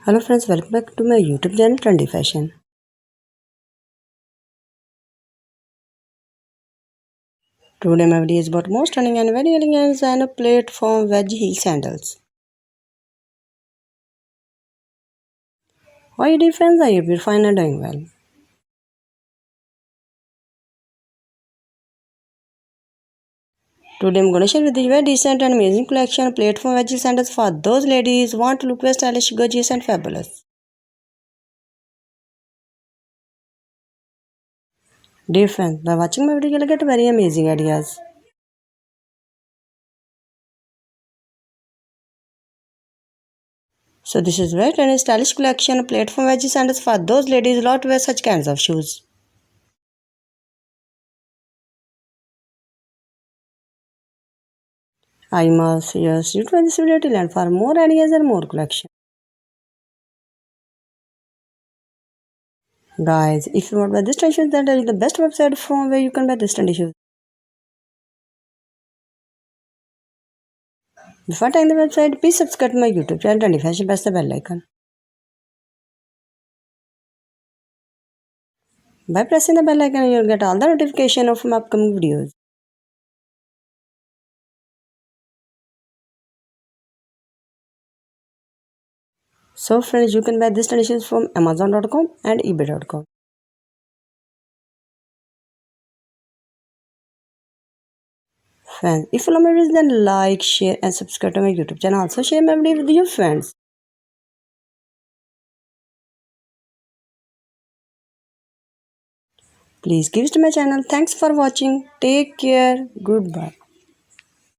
Hello friends, welcome back to my YouTube channel Trendy Fashion. Today my video is about most stunning and very elegant designer platform wedge heel sandals. How are you doing friends? I hope you're fine and doing well. Today I'm going to share with you a very decent and amazing collection of platform wedge heel sandals for those ladies who want to look very stylish, gorgeous and fabulous. Dear friends, by watching my video you'll get very amazing ideas. So this is very trendy stylish collection of platform wedge sandals for those ladies who love to wear such kinds of shoes. I must suggest you try this video till end for more ideas and more collection. Guys, if you want to buy this trendy shoes, then that is the best website from where you can buy this trendy shoes. Before trying the website, please subscribe to my YouTube channel Trendy Fashion, press the bell icon. By pressing the bell icon, you'll get all the notification of my upcoming videos. So friends, you can buy this trendy shoes from Amazon.com and eBay.com. Friends, if you love my videos, then like, share and subscribe to my YouTube channel. Also share my video with your friends. Please give it to my channel. Thanks for watching. Take care. Goodbye.